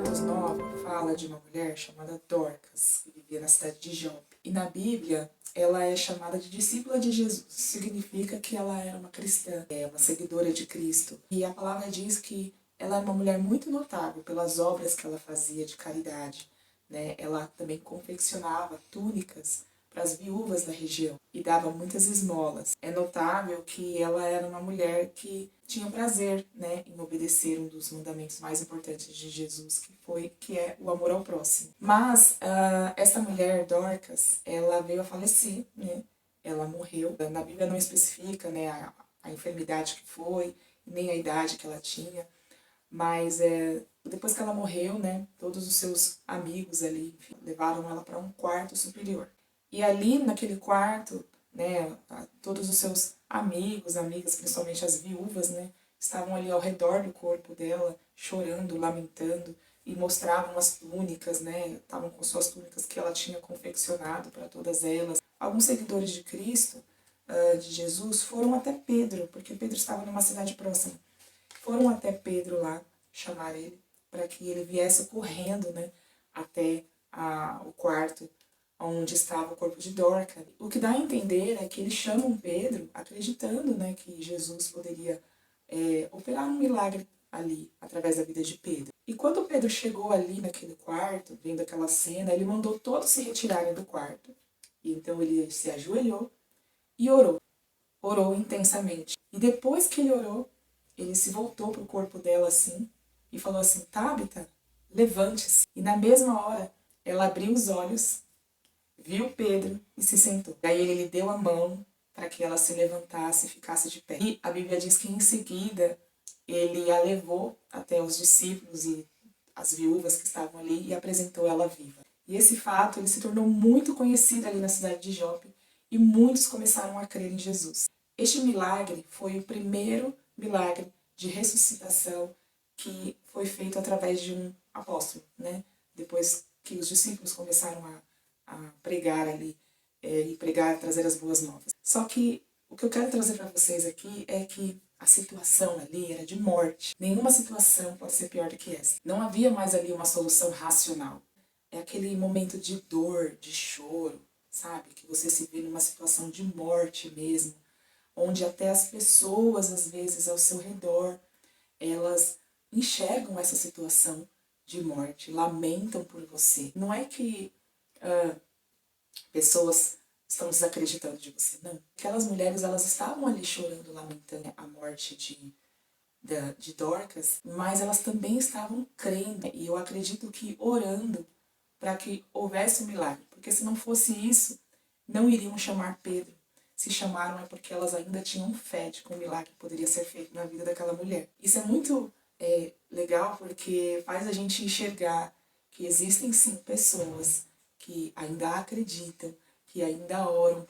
Atos 9 fala de uma mulher chamada Dorcas, que vivia na cidade de Jope. E na Bíblia, ela é chamada de discípula de Jesus. Significa que ela era uma cristã, uma seguidora de Cristo. E a palavra diz que ela era uma mulher muito notável pelas obras que ela fazia de caridade, né? Ela também confeccionava túnicas para as viúvas da região e dava muitas esmolas. É notável que ela era uma mulher que tinha prazer, né, em obedecer um dos mandamentos mais importantes de Jesus, que é o amor ao próximo. Mas essa mulher, Dorcas, ela veio a falecer, né? Ela morreu. Na Bíblia não especifica, né, a enfermidade que foi, nem a idade que ela tinha. Mas depois que ela morreu, né, todos os seus amigos ali, enfim, levaram ela para um quarto superior. E ali naquele quarto, né, todos os seus amigos, amigas, principalmente as viúvas, né, estavam ali ao redor do corpo dela, chorando, lamentando, e mostravam as túnicas, né, estavam com suas túnicas que ela tinha confeccionado para todas elas. Alguns seguidores de Cristo, de Jesus, foram até Pedro, porque Pedro estava numa cidade próxima. Foram até Pedro lá, chamar ele, para que ele viesse correndo, né, até o quarto onde estava o corpo de Dorcas. O que dá a entender é que eles chamam Pedro acreditando, né, que Jesus poderia operar um milagre ali, através da vida de Pedro. E quando Pedro chegou ali naquele quarto, vendo aquela cena, ele mandou todos se retirarem do quarto. E então ele se ajoelhou e orou. Orou intensamente. E depois que ele orou, ele se voltou para o corpo dela assim e falou assim: Tabita, levante-se. E na mesma hora, ela abriu os olhos, viu Pedro e se sentou. Daí ele lhe deu a mão para que ela se levantasse e ficasse de pé. E a Bíblia diz que em seguida ele a levou até os discípulos e as viúvas que estavam ali e apresentou ela viva. E esse fato ele se tornou muito conhecido ali na cidade de Jope e muitos começaram a crer em Jesus. Este milagre foi o primeiro milagre de ressuscitação que foi feito através de um apóstolo, né? Depois que os discípulos começaram a pregar ali e pregar, trazer as boas novas. Só que o que eu quero trazer para vocês aqui é que a situação ali era de morte. Nenhuma situação pode ser pior do que essa. Não havia mais ali uma solução racional. É aquele momento de dor, de choro, sabe? Que você se vê numa situação de morte mesmo, onde até as pessoas, às vezes, ao seu redor, elas enxergam essa situação de morte, lamentam por você. Não é que pessoas estão desacreditando de você, não. Aquelas mulheres, elas estavam ali chorando, lamentando a morte de Dorcas, mas elas também estavam crendo, e eu acredito que orando para que houvesse um milagre, porque se não fosse isso, não iriam chamar Pedro. Se chamaram é porque elas ainda tinham fé de que um milagre poderia ser feito na vida daquela mulher. Isso é muito legal porque faz a gente enxergar que existem sim pessoas que ainda acreditam, que ainda oram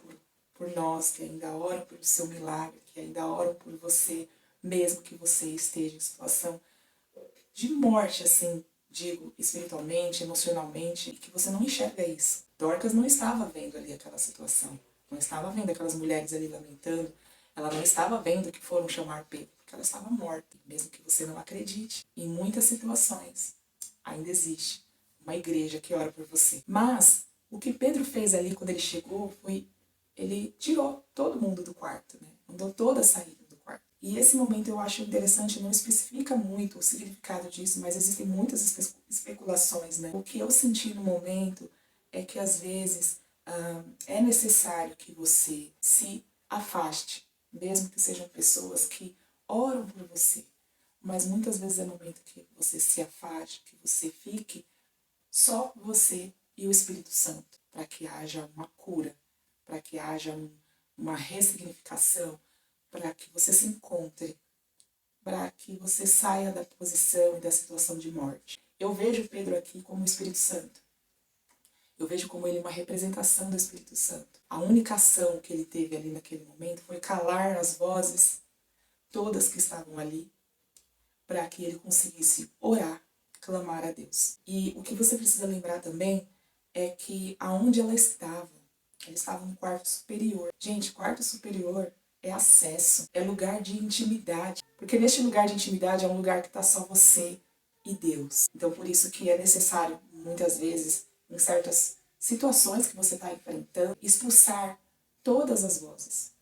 por nós, que ainda oram pelo seu milagre, que ainda oram por você, mesmo que você esteja em situação de morte, assim, digo, espiritualmente, emocionalmente, e que você não enxerga isso. Dorcas não estava vendo ali aquela situação, não estava vendo aquelas mulheres ali lamentando, ela não estava vendo que foram chamar Pedro, porque ela estava morta, mesmo que você não acredite. Em muitas situações ainda existe uma igreja que ora por você. Mas o que Pedro fez ali quando ele chegou foi, ele tirou todo mundo do quarto, né? Mandou toda a saída do quarto. E esse momento eu acho interessante, não especifica muito o significado disso, mas existem muitas especulações, né? O que eu senti no momento é que às vezes é necessário que você se afaste, mesmo que sejam pessoas que oram por você. Mas muitas vezes é momento que você se afaste, que você fique só você e o Espírito Santo, para que haja uma cura, para que haja uma ressignificação, para que você se encontre, para que você saia da posição e da situação de morte. Eu vejo Pedro aqui como o Espírito Santo. Eu vejo como ele uma representação do Espírito Santo. A única ação que ele teve ali naquele momento foi calar as vozes todas que estavam ali, para que ele conseguisse orar, clamar a Deus. E o que você precisa lembrar também é que aonde ela estava no quarto superior. Gente, quarto superior é acesso, é lugar de intimidade. Porque neste lugar de intimidade é um lugar que está só você, e Deus. Então, por isso que é necessário, muitas vezes, em certas situações que você está enfrentando, expulsar todas as vozes,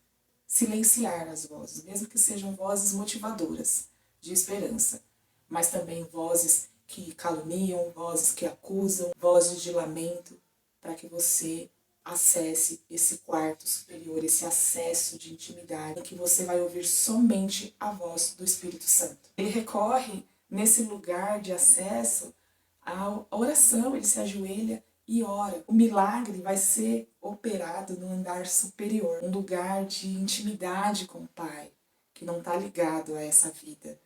silenciar as vozes, mesmo que sejam vozes motivadoras, de esperança, mas também vozes que caluniam, vozes que acusam, vozes de lamento, para que você acesse esse quarto superior, esse acesso de intimidade, em que você vai ouvir somente a voz do Espírito Santo. Ele recorre nesse lugar de acesso à oração, ele se ajoelha e ora. O milagre vai ser operado no andar superior, um lugar de intimidade com o Pai, que não está ligado a essa vida,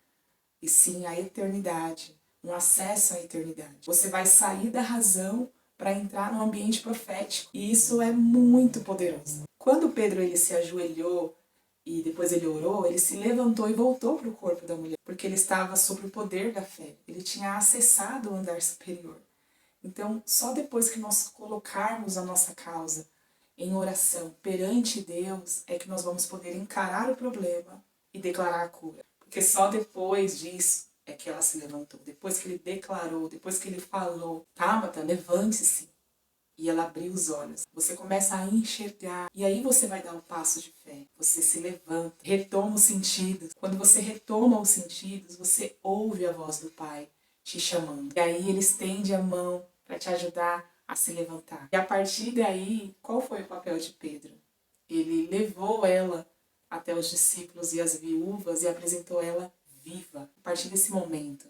e sim à eternidade, um acesso à eternidade. Você vai sair da razão para entrar no ambiente profético, e isso é muito poderoso. Quando Pedro ele se ajoelhou e depois ele orou, ele se levantou e voltou para o corpo da mulher, porque ele estava sob o poder da fé, ele tinha acessado o andar superior. Então, só depois que nós colocarmos a nossa causa em oração perante Deus é que nós vamos poder encarar o problema e declarar a cura. Porque só depois disso é que ela se levantou. Depois que ele declarou, depois que ele falou, Tabata, levante-se. E ela abriu os olhos. Você começa a enxergar. E aí você vai dar um passo de fé. Você se levanta, retoma os sentidos. Quando você retoma os sentidos, você ouve a voz do Pai te chamando. E aí ele estende a mão para te ajudar a se levantar. E a partir daí, qual foi o papel de Pedro? Ele levou ela até os discípulos e as viúvas e apresentou ela viva. A partir desse momento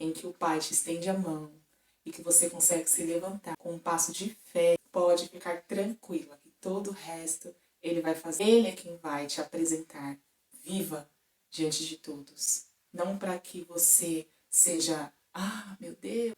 em que o Pai te estende a mão e que você consegue se levantar com um passo de fé, pode ficar tranquila que todo o resto ele vai fazer. Ele é quem vai te apresentar viva diante de todos. Não para que você seja, meu Deus,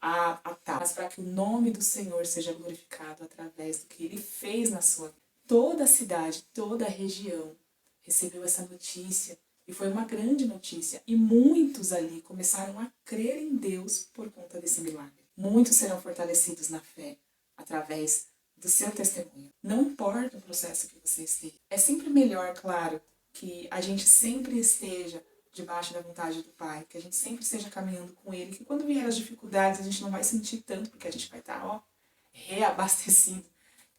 tá, mas para que o nome do Senhor seja glorificado através do que ele fez na sua vida. Toda a cidade, toda a região recebeu essa notícia e foi uma grande notícia. E muitos ali começaram a crer em Deus por conta desse milagre. Muitos serão fortalecidos na fé através do seu testemunho. Não importa o processo que você esteja. É sempre melhor, claro, que a gente sempre esteja debaixo da vontade do Pai, que a gente sempre esteja caminhando com Ele, que quando vier as dificuldades a gente não vai sentir tanto, porque a gente vai estar, reabastecido.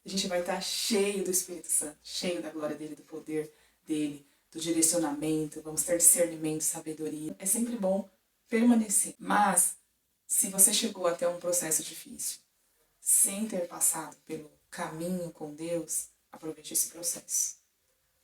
A gente vai estar cheio do Espírito Santo, cheio da glória dEle, do poder dEle, do direcionamento, vamos ter discernimento, sabedoria. É sempre bom permanecer. Mas, se você chegou até um processo difícil, sem ter passado pelo caminho com Deus, aproveite esse processo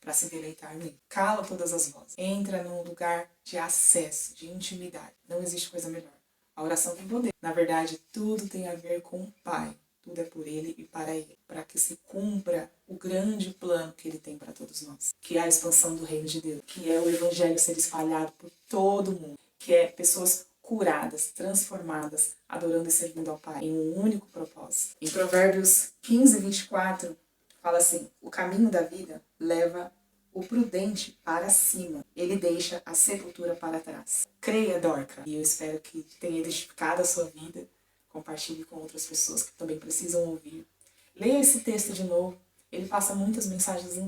para se deleitar nele. Cala todas as vozes. Entra num lugar de acesso, de intimidade. Não existe coisa melhor. A oração tem poder. Na verdade, tudo tem a ver com o Pai. Tudo é por Ele e para Ele. Para que se cumpra o grande plano que Ele tem para todos nós. Que é a expansão do reino de Deus. Que é o Evangelho ser espalhado por todo mundo. Que é pessoas curadas, transformadas, adorando e servindo ao Pai em um único propósito. Em Provérbios 15, 24, fala assim: o caminho da vida leva o prudente para cima. Ele deixa a sepultura para trás. Creia, Dorca. E eu espero que tenha edificado a sua vida. Compartilhe com outras pessoas que também precisam ouvir. Leia esse texto de novo. Ele passa muitas mensagens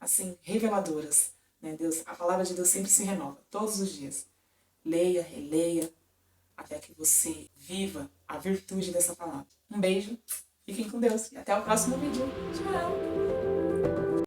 assim reveladoras. Né? A palavra de Deus sempre se renova, todos os dias. Leia, releia, até que você viva a virtude dessa palavra. Um beijo, fiquem com Deus e até o próximo vídeo. Tchau!